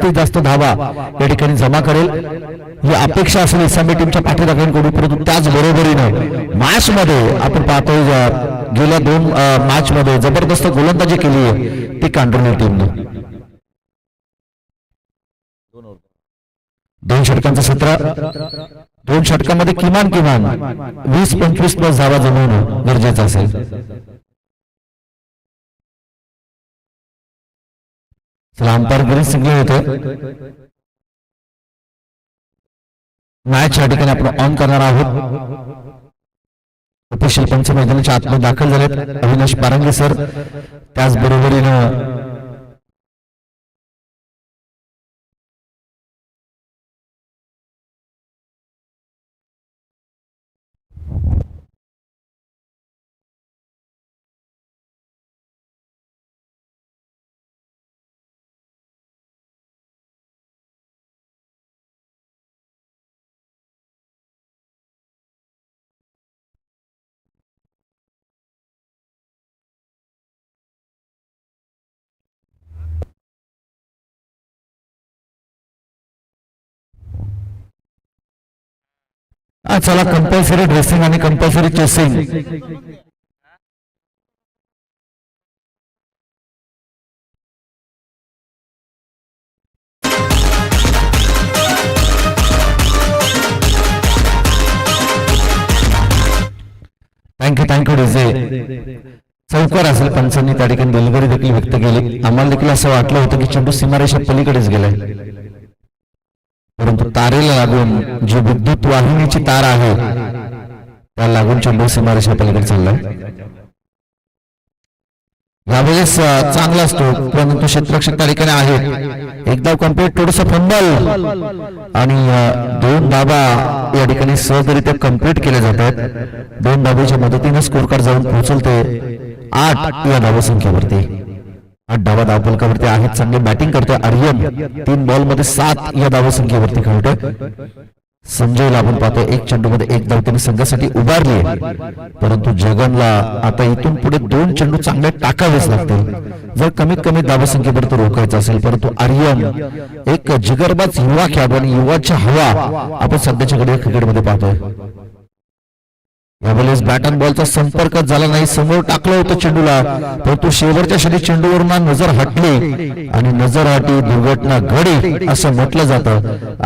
जास्तीत जास्त धावा या ठिकाणी जमा करेल ही अपेक्षा असेल इस्लामी टीमच्या पाठीराख्यांकडून. परंतु त्याच बरोबरीनं मॅच मध्ये आपण पाहतोय गेल्या 2 मॅच मध्ये जबरदस्त गोलंदाजी केली आहे ती कांडोली टीमने. 2 षटकांचं सत्र, 2 षटकांमध्ये किमान 20-25 प्लस धावा जमवणं गरजेचं असेल. अंपायर ग्रीन सिग्नल होते. मॅच या ठिकाणी आपण ऑन करणार आहोत. ऑफिशियल पंच मैदानाच्या आतमध्ये दाखल झालेत अविनाश पारंगे सर. त्याचबरोबरीनं चला कंपल्सरी ड्रेसिंग आणि कंपल्सरी चेसिंग. Thank you DJ. चौकार असेल पंचांनी त्या ठिकाणी दिलगिरी देखील व्यक्त केली. आम्हाला देखील असं वाटलं होतं की चेंडू सीमारेषा पलीकडेच गेलाय, परंतु तारेला लागून जी विद्युत वाहिनीची तार आहे त्याला लागून चेंडू सीमारेषा पलीकडे चाललाय. यावेळेस चांगला असतो परंतु क्षेत्ररक्षक त्या ठिकाणी आहेत. एक धाव कंप्लीट, थोडस फंबल आणि 2 धावा या ठिकाणी सहजरित्या कंप्लीट केल्या जातात. 2 धावेच्या मदतीने स्कोर कार्ड जाऊन पोहोचलते 8 या धावसंख्येवरती. 8 धावा धावफलकावरती आहेत. चांगली बॅटिंग करतोय आर्यन. 3 बॉल मध्ये 7 या धावसंख्येवरती खेळतोय. संजयला आपण पाहतोय 1 चेंडूमध्ये 1 धाव त्याने संघासाठी उभारली, परंतु जगनला आता इथून पुढे 2 चेंडू चांगले टाकावेच लागतील जर कमीत कमी धावसंख्येपर्यंत रोखायचं असेल. परंतु आर्यन एक जिगरबाज युवा खेळाडू आणि युवाच्या हवा आपण सध्याच्या घडीला क्रिकेटमध्ये पाहतोय. यावेळेस बॅट अँड बॉलचा संपर्क झाला नाही. समोर टाकलं होतं चेंडूला, परंतु शेवटच्या क्षणी चेंडूवरून नजर हटली आणि नजर हटी दुर्घटना घडी असं म्हटलं जातं.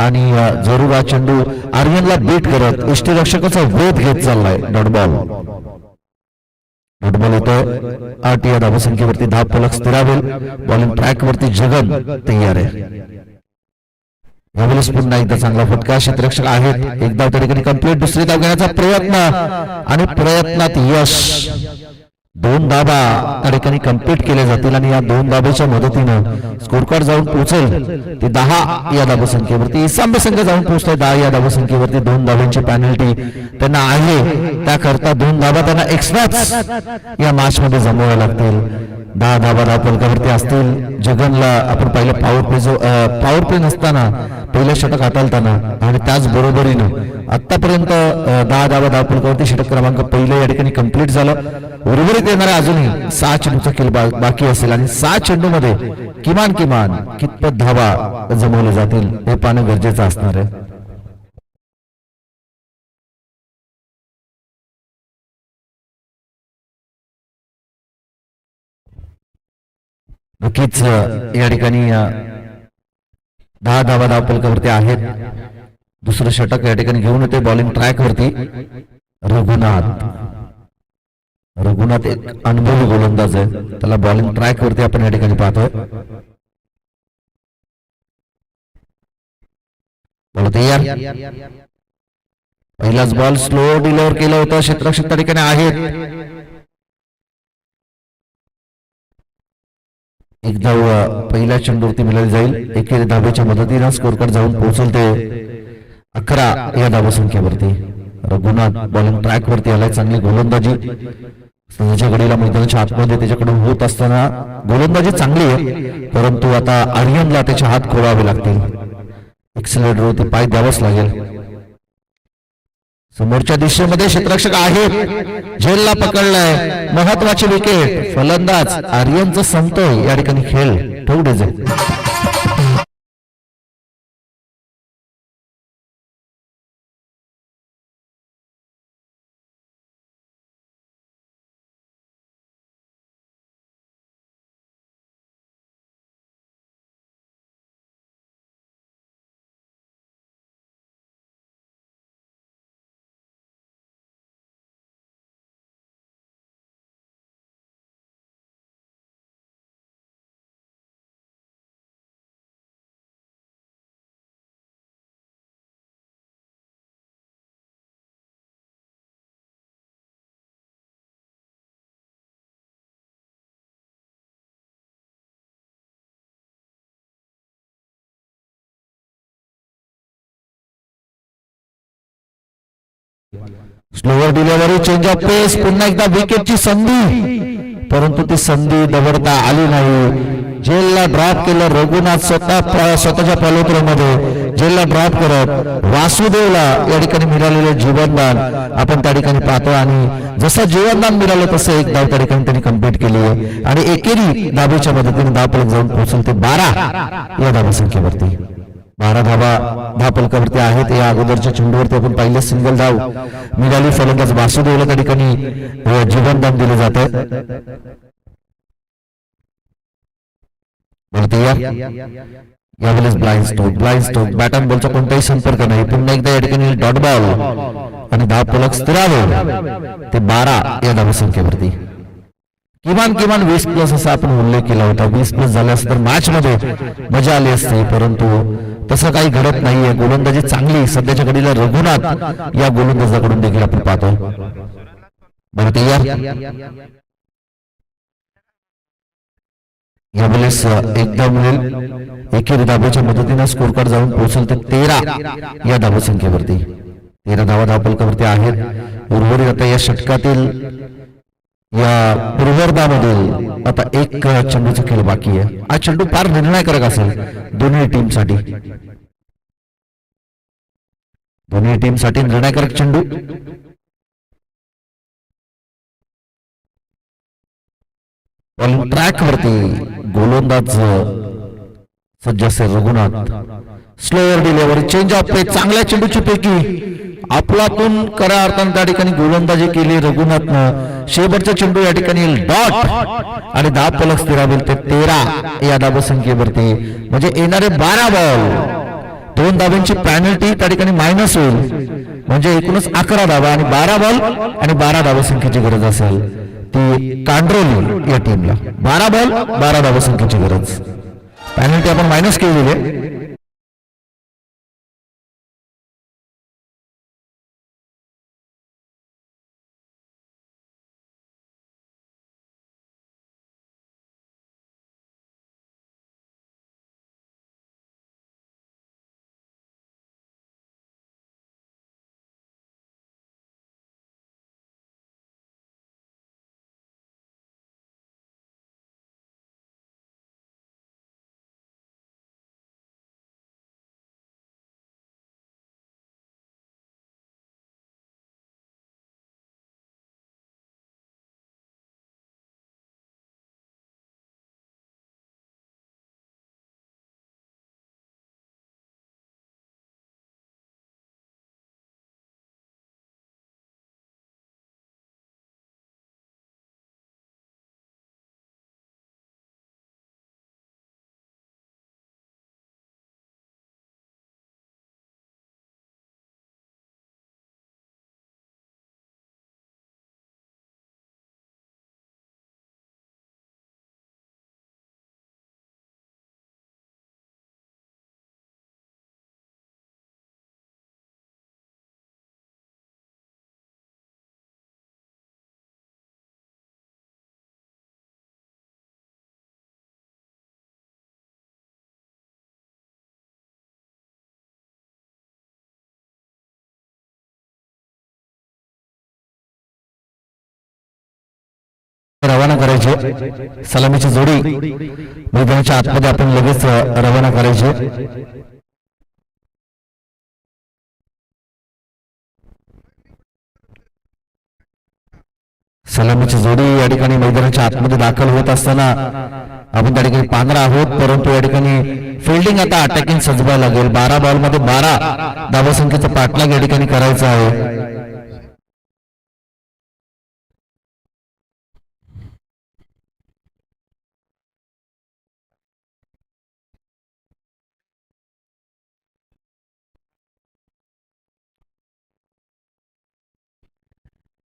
आणि जरूर हा चेंडू आर्यनला बीट करत यष्टीरक्षकाचा वेध घेत चाललाय. डॉटबॉल येतोय. 8 या धावसंख्येवरती धाव फलक स्थिरावेल. बॉलिंग ट्रॅक वरती जगन तयार आहे. यावेळेस पुन्हा एकदा चांगला फटका. क्षेत्ररक्षक आहेत. 1 धाव त्या ठिकाणी कंप्लीट. दुसरी धाव घेण्याचा प्रयत्न आणि प्रयत्नात यश. 2 धावा त्या ठिकाणी कंप्लीट केल्या जातील आणि या 2 धावेच्या मदतीनं स्कोर कार्ड जाऊन पोहोचेल ते 10 या धावसंख्येवरती. इसांबे संघ जाऊन पोहोचतोय 10 या धावसंख्येवरती. 2 धावांची पॅनल्टी त्यांना आहे, त्याकरता 2 धावा त्यांना एक्स्ट्राच या मॅच मध्ये जमवाव्या लागतील. 10 धावा धावफलकावरती असतील. जगनला आपण पाहिलं पॉवर प्ले नसताना पहिलं षटक हाताळताना आणि त्याच बरोबरीनं आतापर्यंत 10 धावा धावफलकावरती षटक क्रमांक पहिलं या ठिकाणी कंप्लीट झालं. उर्वरित येणाऱ्या अजूनही 6 चेंडूचा खेळ बाकी असेल आणि 6 चेंडू मध्ये किमान कितपत धावा जमवल्या जातील हे पाहणं गरजेचं असणार आहे. नक्कीच या ठिकाणी 10 धावा धावफलकावरती आहेत. दुसरं षटक या ठिकाणी घेऊन येते बॉलिंग ट्रॅक वरती रघुनाथ एक अनुभवी गोलंदाज आहे. त्याला बॉलिंग ट्रॅक वरती आपण या ठिकाणी पाहतोय. पहिलाच बॉल स्लो डिलिव्हर केलं होतं. क्षेत्ररक्षक त्या ठिकाणी आहेत. 1 धाव पहिल्या चेंडूवरती मिळाली जाईल. 1 धावेच्या मदतीनं स्कोर कार्ड जाऊन पोहोचल ते 11 या धावसंख्येवरती. रघुनाथ बॉलिंग ट्रॅक वरती आलाय. चांगली गोलंदाजी संघाच्या घडीला मैदानाच्या आतमध्ये त्याच्याकडून होत असताना गोलंदाजी चांगली आहे, परंतु आता आर्यनला त्याचे हात खोलावे लागतील. एक्सिलेटरवरती पाय द्यावाच लागेल. समोरच्या दिशेमध्ये क्षेत्ररक्षक आहेत. झेलला पकडलाय. महत्वाची विकेट. फलंदाज आर्यनचं संपतोय या ठिकाणी खेळ. ठेवू स्लोअर डिलिव्हरी, चेंज ऑफ पेस, पुन्हा एकदा विकेटची संधी, परंतु ती संधी दवडता आली नाही. जेलला ड्रॉप केलं रघुनाथ स्वतःच्या फॉलोथ्रोमध्ये जेलला ड्रॉप करत वासुदेवला या ठिकाणी मिळालेलं जीवनदान आपण त्या ठिकाणी पाहतो. आणि जसं जीवनदान मिळालं तसं एक धाव त्या ठिकाणी त्यांनी कंप्लीट केली आहे आणि एकेरी धाबेच्या मदतीने धावफलक जाऊन पोहोचल ते 12 या धावसंख्येवरती. 12 धावा धावफलकावरती आहेत. या अगोदरच्या चेंडूवरती आपण पाहिलं सिंगल धाव मिळाली, फलंदाज वासुदेवला त्या ठिकाणी जीवनदान दिलं जात आहे. यावेळेस ब्लाइंड स्ट्रोक बॅट अँड बॉलचा कोणताही संपर्क नाही. पुन्हा एकदा या ठिकाणी डॉट बॉल आणि धावफलक स्थिरावलं ते 12 या धावसंख्येवरती. किमान 20 प्लस असा आपण उल्लेख केला होता. 20 प्लस झाले असं तर मॅच मध्ये मजा आली असते, परंतु तसं काही घडत नाहीये. गोलंदाजी चांगली सध्याच्या घडीला रघुनाथ या गोलंदाजाकडून देखील आपण पाहतो. बरं तयार, यावेळेस एकदा मिळेल एकेरी धाब्याच्या मदतीने स्कोर कार्ड जाऊन पोहोचल ते 13 या धावसंख्येवरती. 13 धावा धावफलकावरती आहेत. उर्वरित आता या षटकातील या पूर्वार्धामधील आता एक चेंडूचा खेळ बाकी आहे. हा चेंडू फार निर्णायकारक असेल दोन्ही टीमसाठी निर्णायकारक चेंडू. ट्रॅक वरती गोलंदाज सज्ज असेल Raghunath. Slower delivery, change of pace, चांगल्या चेंडूची पैकी आपलातून खऱ्या अर्थाने त्या ठिकाणी गोलंदाजी केली रघुनाथनं. शेवटचा चेंडू या ठिकाणी डॉट आणि धावफलक स्थिरावेल ते 13 या धावसंख्येवरती. म्हणजे येणारे 12 बॉल 2 धावांची पॅनल्टी त्या ठिकाणी मायनस होईल, म्हणजे एकूणच 11 धावा आणि 12 बॉल आणि 12 धावसंख्येची गरज असेल ती कांड्रोली या टीमला. 12 बॉल 12 धावसंख्येची गरज. पॅनल्टी आपण मायनस केलेली आहे. रवाना करायचे. सलामीची जोडी मैदानाच्या आतमध्ये आपण लगेच रवाना करायचे. सलामीची जोडी या ठिकाणी मैदानाच्या आतमध्ये दाखल होत असताना आपण त्या ठिकाणी पांढरा आहोत, परंतु या ठिकाणी फिल्डिंग आता अटॅकिंग सजवायला लागेल. 12 बॉल मध्ये 12 धावसंख्येचा पाठलाग या ठिकाणी करायचा आहे.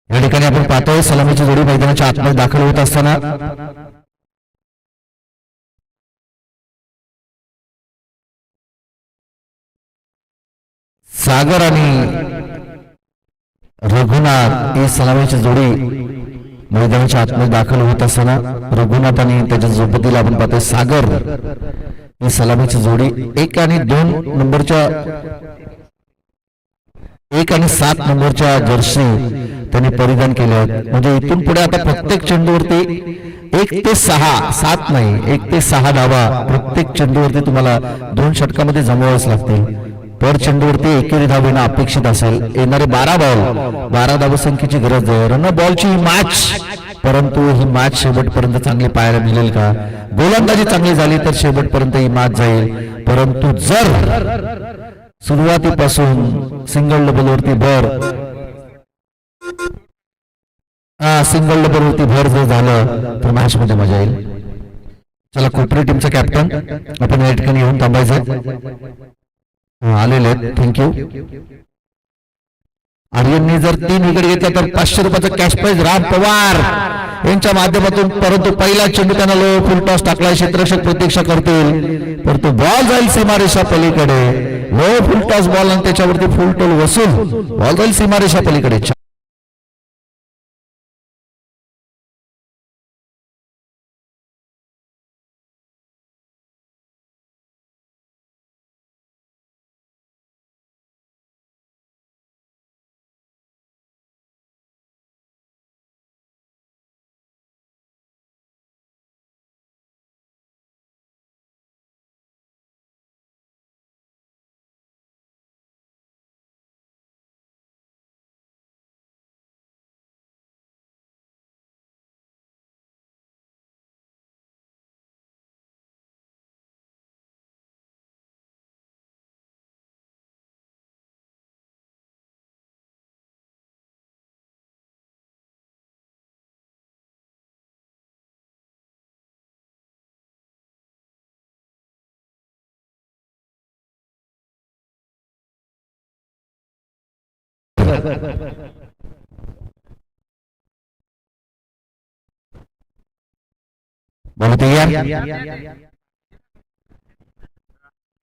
या ठिकाणी आपण पाहतोय सलामीची जोडी मैदानाच्या आतमध्ये दाखल होत असताना सागर आणि रघुनाथ ही सलामीची जोडी मैदानाच्या आतमध्ये दाखल होत असताना रघुनाथ आणि त्याच्या सोबतीला आपण पाहतोय सागर ही सलामीची जोडी 1 आणि 2 नंबरच्या 1 आणि 7 नंबरच्या जर्सी त्यांनी परिधान केले आहेत. म्हणजे इथून पुढे आता प्रत्येक चेंडूवरती 1 ते 6, 7 नाही, 1 ते 6 धावा प्रत्येक चेंडूवरती तुम्हाला 2 षटकामध्ये जमवावेच लागतील. पर चेंडूवरती एकेरी धाव येणं अपेक्षित असेल. येणारे 12 बॉल 12 धावसंख्येची गरज आहे. रन बॉलची ही मॅच, परंतु ही मॅच शेवटपर्यंत चांगली पाहायला मिळेल का? गोलंदाजी चांगली झाली तर शेवटपर्यंत ही मॅच जाईल, परंतु जर सुरुवातीपासून सिंगल डबलवरती भर सिंगल डबलवरती भर जर झालं तर मॅच मध्ये मजा येईल. चला, कोपरी टीमचा कॅप्टन आपण या ठिकाणी येऊन थांबायचं आलेले आहेत. थँक्यू. आर्यनने जर 3 विकेट घेतल्या तर 500 रुपयाचा कॅश प्राइज राम पवार यांच्या माध्यमातून. परंतु पहिला चेंडू त्यांना लो फुल टॉस टाकला. क्षेत्ररक्षक प्रतीक्षा करतील, परंतु बॉल जाईल सीमारेषा पलीकडे. लो फुल टॉस बॉल आणि त्याच्यावरती फुल टोल वसूल. बॉल जाईल सीमारेषा पलीकडे.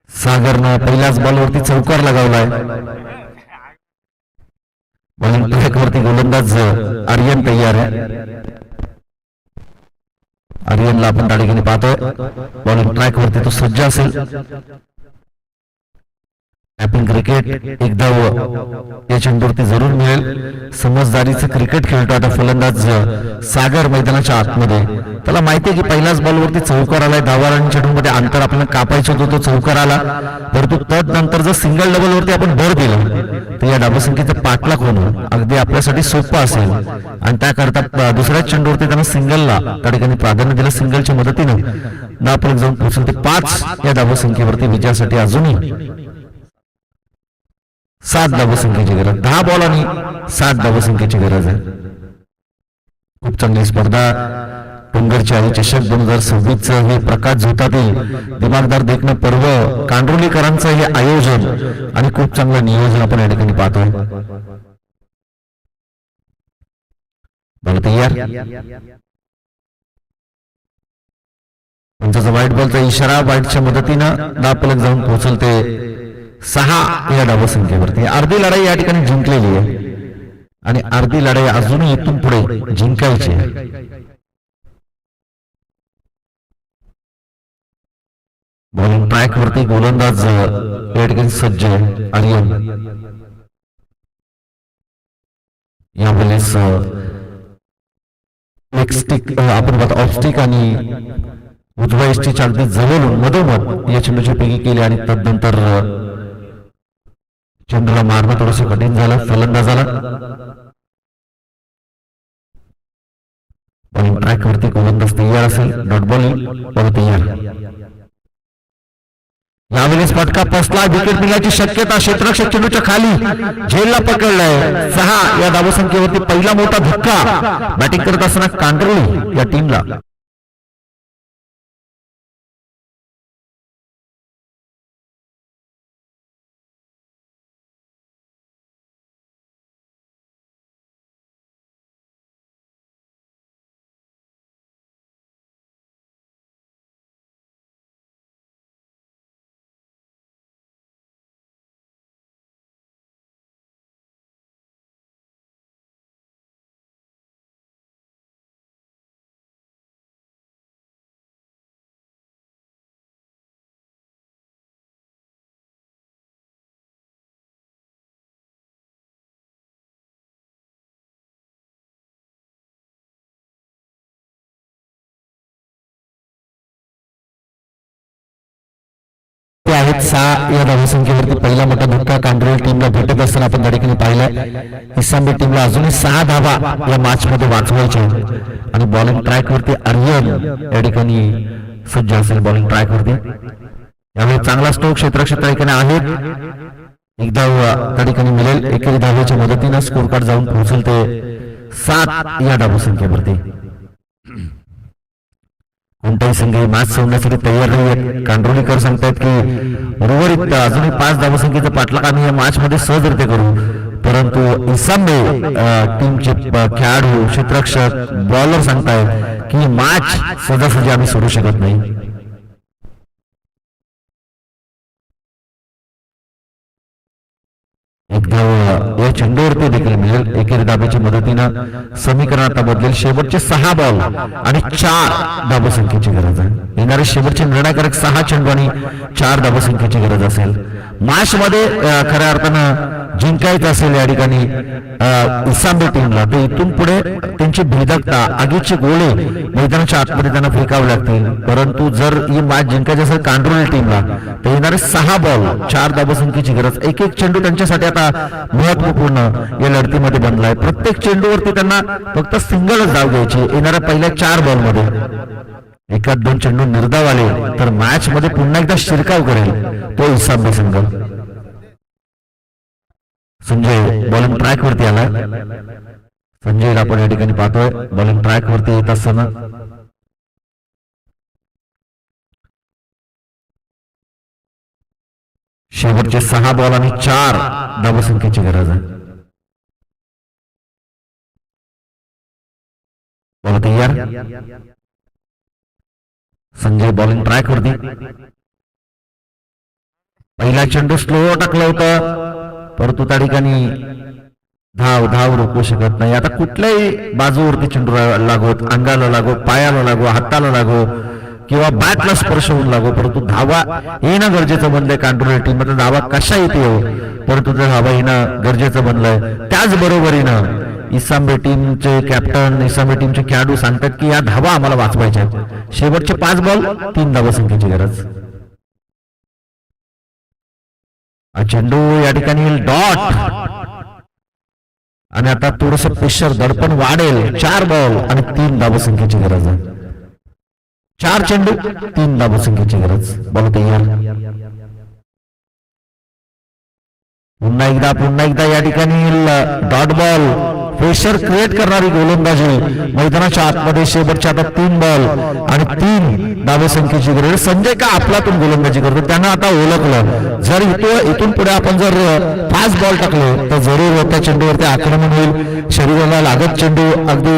सागरनं पहिल्याच बॉलवरती चौकार लगावलाय. बॉलिंग ट्रॅकवरती गोलंदाज आर्यन तयार आहे. आर्यनला आपण त्या ठिकाणी पाहतोय. बॉलिंग ट्रॅकवरती तो सज्ज असेल. टॅपिंग क्रिकेट एक धाव या चेंडूवरती जरूर मिळेल. समजदारीचं क्रिकेट खेळतो आता फलंदाज सागर मैदानाच्या आतमध्ये. त्याला माहिती आहे की पहिल्याच बॉलवरती चौकार आलाय. धावा आणि चेंडूमध्ये अंतर आपल्याला कापायचं होतं, तो चौकार आला. परंतु तदनंतर जर सिंगल डबलवरती आपण भर दिलं तर या धावसंख्येचं पाठलाग होणं अगदी आपल्यासाठी सोपं असेल. आणि त्याकरता दुसऱ्या चेंडूवरती त्यांना सिंगलला त्या ठिकाणी प्राधान्य दिलं. सिंगलच्या मदतीनं नापलक जाऊन पोहोचून ते 5 या धावसंख्येवरती विजयासाठी अजूनही 7 धावसंख्येची गरज. 10 बॉल आणि 7 धावसंख्येची गरज आहे. खूप चांगली स्पर्धा. डोंगरची आई चषक 2026 हे प्रकाश झोतातील दिमागदार देखणं पर्व, कांडोलीकरांचं हे आयोजन आणि खूप चांगलं नियोजन आपण या ठिकाणी पाहतोय. बरं तयार. पंचाचा व्हाईट बॉलचा इशारा. व्हाईटच्या मदतीनं नापलक जाऊन पोहोचल ते 6 या धावसंख्येवरती. अर्धी लढाई या ठिकाणी जिंकलेली आहे आणि अर्धी लढाई अजूनही इथून पुढे जिंकायची आहे. बॉलिंग ट्रॅक वरती गोलंदाज या ठिकाणी सज्ज आहे आर्यन. यावेळेस आपण पाहतो ऑफ स्टिक आणि उजव्या एसटीच्या अगदी जवळून मधोमध या चेंडूची पैकी केली आणि तदनंतर चेंडूला मारणं थोडंसं कठीण झालं फलंदाजाला. बॉलिंग ट्रॅक वरती गोलंदाज तयार असेल. डॉट बॉल तयार. यावेळेस फटका पोचला. विकेट मिळण्याची शक्यता. क्षेत्ररक्षक चेंडूच्या खाली झेलला पकडलाय. 6 या धावसंख्येवरती पहिला मोठा धक्का बॅटिंग करत असताना कांडोली या टीमला. ते आहेत 6 या धावसंख्येवरती. पहिला मोठा धक्का कांडोली टीमला भेटत असताना आपण त्या ठिकाणी पाहिलाय. इसांबे टीमला अजूनही 6 धावा या मॅच मध्ये वाचवायच्या आणि बॉलिंग ट्रॅक वरती आर्यन या ठिकाणी सज्ज असेल बॉलिंग ट्रॅक वरती. यावेळी चांगला स्ट्रोक क्षेत्ररक्षक त्या ठिकाणी आहेत. एक धाव त्या ठिकाणी मिळेल. एकेरी धावेच्या मदतीनं स्कोर कार्ड जाऊन पोहोचेल ते 7 या धावसंख्येवरती. कोणताही संघ मॅच सोडण्यासाठी तयार नाही. कांडोलीकर सांगतायत की उर्वरित अजूनही 5 धावसंख्येचा पाठलाग आम्ही या मॅच मध्ये सहजरित्या करू, परंतु इसांबे टीमचे खेळाडू क्षेत्ररक्षक बॉलर सांगतायत की मॅच सहजासहजी आम्ही सोडू शकत नाही. एक धाव या चेंडूवरती देखील मिळेल. एकेरी धाब्याच्या मदतीनं समीकरण आता बदलेल. शेवटचे 6 बॉल आणि 4 धावसंख्येची गरज आहे. येणारे शेवटचे निर्णायकारक 6 चेंडू आणि 4 धावसंख्येची गरज असेल. मॅच मध्ये खऱ्या अर्थानं जिंकायचं असेल या ठिकाणी इसांबे टीमला, तर इथून पुढे त्यांची भेदकता आगीचे गोळे मैदानाच्या आतमध्ये त्यांना फेकावे लागतील. परंतु जर ही मॅच जिंकायची असेल कांडोली टीमला, तर येणारे 6 बॉल 4 धावसंख्येची गरज. एक एक चेंडू त्यांच्यासाठी आता महत्वपूर्ण या लढतीमध्ये बनलाय. प्रत्येक चेंडूवरती त्यांना फक्त सिंगलच धाव घ्यायची. येणाऱ्या पहिल्या 4 बॉल मध्ये एखाद 2 चेंडू निर्धाव आले तर मॅच मध्ये पुन्हा एकदा शिरकाव करेल तो इसांबे संघ. संजय बॉलिंग ट्रॅक वरती आलाय. संजयला आपण या ठिकाणी पाहतोय बॉलिंग ट्रॅक वरती येत असताना. शेवटचे 6 बॉल आणि 4 धावसंख्येची गरज आहे. बॉल तयार. संजय बॉलिंग ट्रॅक वरती. पहिला चेंडू स्लो टाकला होता, परंतु त्या ठिकाणी धाव रोखू शकत नाही. आता कुठल्याही बाजूवरती चेंडू लागोत, अंगाला लागो, पायाला लागो, हाताला लागो किंवा बॅटला स्पर्श होऊन लागो, परंतु धावा येणं गरजेचं बनलंय. कांडोली टीम मध्ये धावा कशा येते हो, परंतु धावा येणं गरजेचं बनलंय. त्याचबरोबरीनं इसांबे टीमचे कॅप्टन, इसांबे टीमचे खेळाडू सांगतात की या धावा आम्हाला वाचवायच्या. शेवटचे 5 बॉल 3 धावसंख्येची गरज. चेंडू या ठिकाणी डॉट आणि आता थोडस प्रेशर दडपण वाढेल. 4 बॉल आणि 3 धावसंख्येची गरज आहे. 4 चेंडू 3 धावसंख्येची गरज. बॉल तयार. पुन्हा एकदा या ठिकाणी डॉट बॉल. प्रेशर क्रिएट करणारी गोलंदाजी मैदानाच्या आतमध्ये. शेवटच्या आता 3 बॉल आणि 3 धावसंख्येची गरज. संजय का आपलातून गोलंदाजी करतो, त्यांना आता ओळखलं. जर इथून पुढे आपण जर 5 बॉल टाकले तर जरूर त्या चेंडूवरती आक्रमण होईल. शरीराला लागत चेंडू अगदी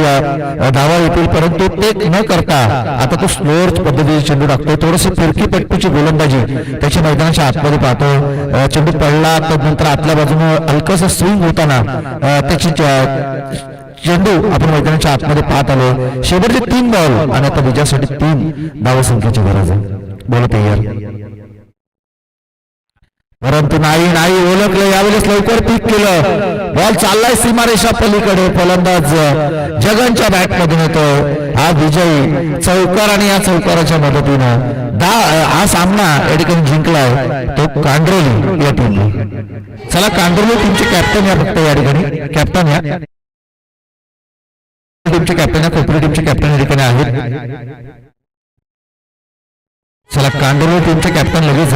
धावा येतील, परंतु ते न करता आता तो स्लोअर पद्धतीचे चेंडू टाकतोय. थोडीशी फिरकी पट्टूची गोलंदाजी त्याच्या मैदानाच्या आतमध्ये पाहतो. चेंडू पडला तर नंतर आतल्या बाजूने हलकस स्विंग होताना त्याची चेंडू आपण मैदानाच्या आतमध्ये पाहत आलो. शेवटचे 3 बॉल आणि आता विजयासाठी 3 धावसंख्येची गरज आहे. बॉल तयार. परंतु नाही ओळखलं. यावेळेस लवकर पिक केलं. बॉल चाललाय सीमारेषा पलीकडे. फलंदाज जगनच्या बॅट मधून येतो. हा विजयी चौकार आणि या चौकाराच्या मदतीनं हा सामना या ठिकाणी जिंकलाय तो कांडोली या टीमने. चला कांडोली टीमचे कॅप्टन या फक्त या ठिकाणी कॅप्टन या टीमचे कॅप्टन या कोपरी टीमचे कॅप्टन या ठिकाणी आहेत. चला कांडोली टीमचे कॅप्टन लगेच